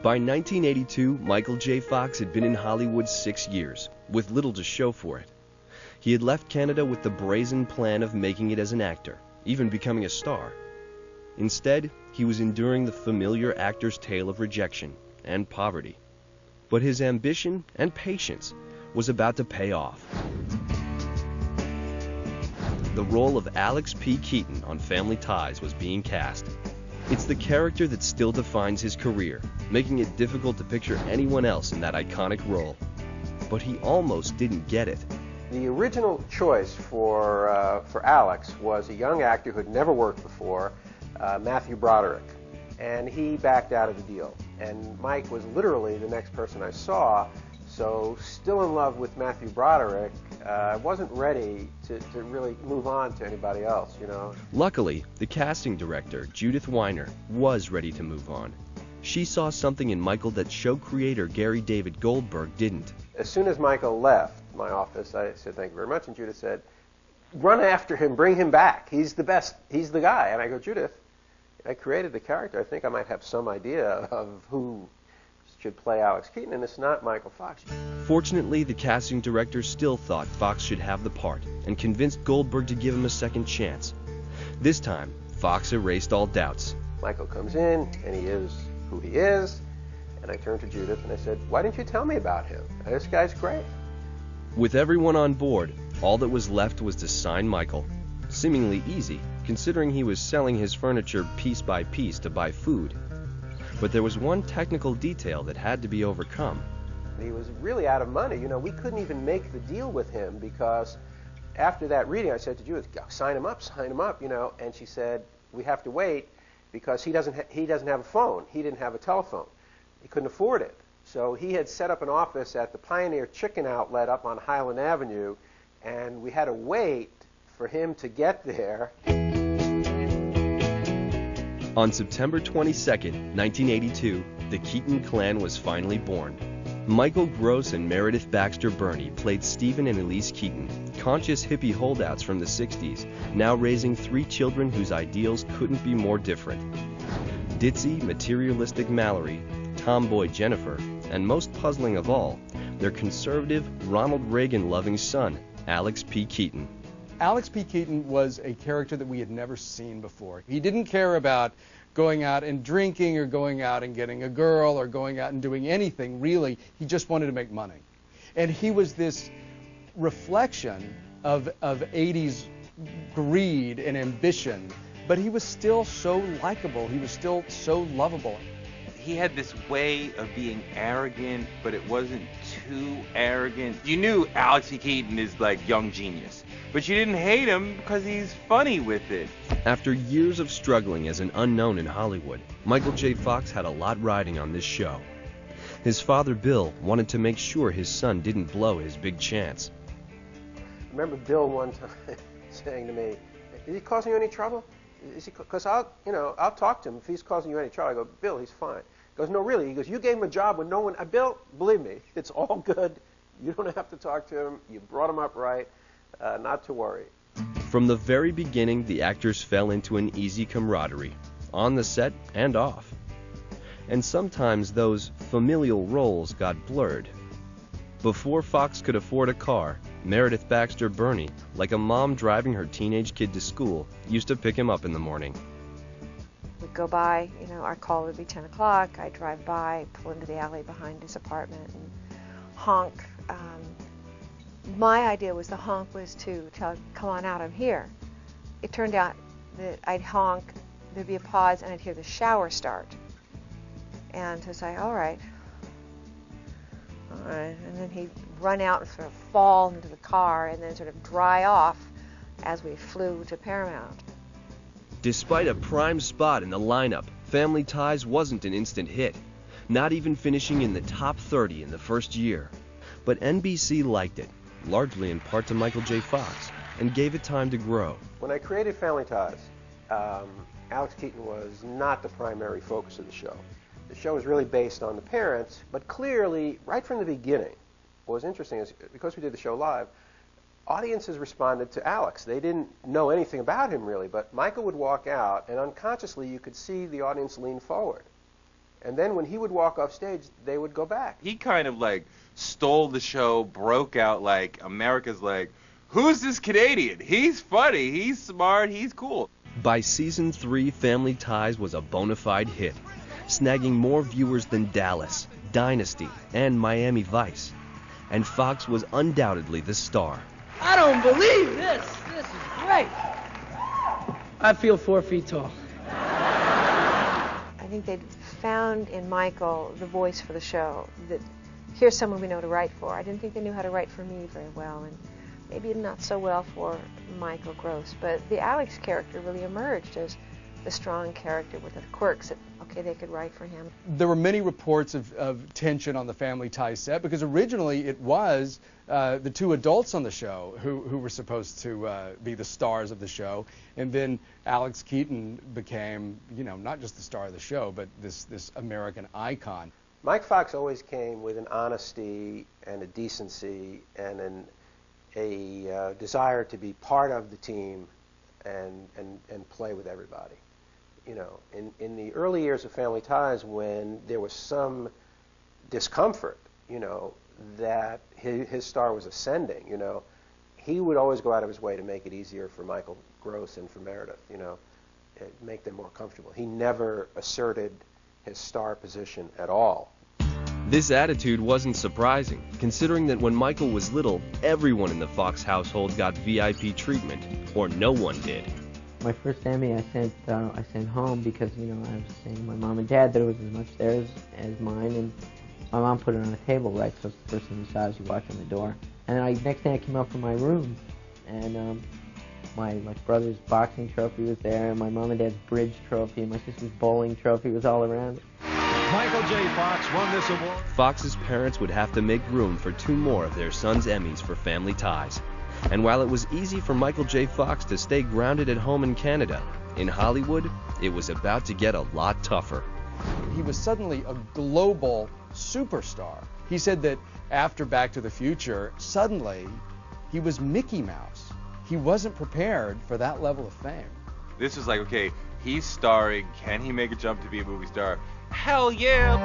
By 1982, Michael J. Fox had been in Hollywood 6 years, with little to show for it. He had left Canada with the brazen plan of making it as an actor, even becoming a star. Instead, he was enduring the familiar actor's tale of rejection and poverty. But his ambition and patience was about to pay off. The role of Alex P. Keaton on Family Ties was being cast. It's the character that still defines his career, making it difficult to picture anyone else in that iconic role. But he almost didn't get it. The original choice for Alex was a young actor who had never worked before, Matthew Broderick, and he backed out of the deal. And Mike was literally the next person I saw, so still in love with Matthew Broderick, wasn't ready to really move on to anybody else, you know. Luckily, the casting director, Judith Weiner, was ready to move on. She saw something in Michael that show creator Gary David Goldberg didn't. As soon as Michael left my office, I said, "Thank you very much," and Judith said, "Run after him, bring him back. He's the best, he's the guy." And I go, "Judith, I created the character. I think I might have some idea of who should play Alex Keaton, and it's not Michael Fox." Fortunately, the casting director still thought Fox should have the part and convinced Goldberg to give him a second chance. This time, Fox erased all doubts. Michael comes in, and he is who he is, and I turned to Judith and I said, "Why didn't you tell me about him? This guy's great." With everyone on board, all that was left was to sign Michael. Seemingly easy, considering he was selling his furniture piece by piece to buy food. But there was one technical detail that had to be overcome. He was really out of money. You know, we couldn't even make the deal with him because after that reading, I said to Judith, sign him up, you know, and she said, "We have to wait because he doesn't have a phone. He didn't have a telephone. He couldn't afford it." So he had set up an office at the Pioneer Chicken Outlet up on Highland Avenue, and we had to wait for him to get there. On September 22nd, 1982, the Keaton clan was finally born. Michael Gross and Meredith Baxter Birney played Stephen and Elise Keaton, conscious hippie holdouts from the 60s, now raising 3 children whose ideals couldn't be more different. Ditzy, materialistic Mallory, tomboy Jennifer, and most puzzling of all, their conservative, Ronald Reagan-loving son, Alex P. Keaton. Alex P. Keaton was a character that we had never seen before. He didn't care about going out and drinking or going out and getting a girl or going out and doing anything, really. He just wanted to make money. And he was this reflection of 80s greed and ambition, but he was still so likable. He was still so lovable. He had this way of being arrogant, but it wasn't too arrogant. You knew Alex P. Keaton is like young genius, but you didn't hate him because he's funny with it. After years of struggling as an unknown in Hollywood, Michael J. Fox had a lot riding on this show. His father, Bill, wanted to make sure his son didn't blow his big chance. I remember Bill one time saying to me, "Is he causing you any trouble? Because I'll talk to him if he's causing you any trouble." I go, "Bill, he's fine." He goes, "No, really." He goes, "You gave him a job when no one." Bill, believe me, it's all good. You don't have to talk to him. You brought him up right. Not to worry. From the very beginning, the actors fell into an easy camaraderie, on the set and off. And sometimes those familial roles got blurred. Before Fox could afford a car, Meredith Baxter Birney, like a mom driving her teenage kid to school, used to pick him up in the morning. We'd go by, our call would be 10 o'clock. I'd drive by, pull into the alley behind his apartment and honk. My idea was the honk was to tell, "Come on out, I'm here." It turned out that I'd honk, there'd be a pause, and I'd hear the shower start. And to say, all right. And then he'd run out and sort of fall into the car and then sort of dry off as we flew to Paramount. Despite a prime spot in the lineup, Family Ties wasn't an instant hit, not even finishing in the top 30 in the first year. But NBC liked it, largely in part to Michael J. Fox, and gave it time to grow. When I created Family Ties, Alex Keaton was not the primary focus of the show. The show was really based on the parents, but clearly, right from the beginning, what was interesting is, because we did the show live, audiences responded to Alex. They didn't know anything about him, really, but Michael would walk out, and unconsciously, you could see the audience lean forward. And then when he would walk off stage, they would go back. He kind of like stole the show, broke out like America's like, who's this Canadian? He's funny, he's smart, he's cool. By season 3, Family Ties was a bona fide hit, snagging more viewers than Dallas, Dynasty, and Miami Vice. And Fox was undoubtedly the star. I don't believe this. This is great. I feel 4 feet tall. I think they'd found in Michael the voice for the show, that here's someone we know to write for. I didn't think they knew how to write for me very well, and maybe not so well for Michael Gross. But the Alex character really emerged as the strong character with the quirks that, okay, they could write for him. There were many reports of tension on the Family Ties set, because originally it was the 2 adults on the show who were supposed to be the stars of the show, and then Alex Keaton became, not just the star of the show, but this American icon. Mike Fox always came with an honesty and a decency and a desire to be part of the team and play with everybody. In the early years of Family Ties, when there was some discomfort, that his star was ascending, he would always go out of his way to make it easier for Michael Gross and for Meredith, make them more comfortable. He never asserted his star position at all. This attitude wasn't surprising, considering that when Michael was little, everyone in the Fox household got VIP treatment, or no one did. My first Emmy I sent home because, I was saying to my mom and dad that it was as much theirs as mine, and my mom put it on a table, right, so it's the first thing you saw as you walked in the door. And then next day I came up from my room, and my brother's boxing trophy was there, and my mom and dad's bridge trophy, and my sister's bowling trophy was all around it. Michael J. Fox won this award. Fox's parents would have to make room for 2 more of their sons' Emmys for Family Ties. And while it was easy for Michael J. Fox to stay grounded at home in Canada, in Hollywood, it was about to get a lot tougher. He was suddenly a global superstar. He said that after Back to the Future, suddenly he was Mickey Mouse. He wasn't prepared for that level of fame. This was like, okay, he's starring, can he make a jump to be a movie star? Hell yeah!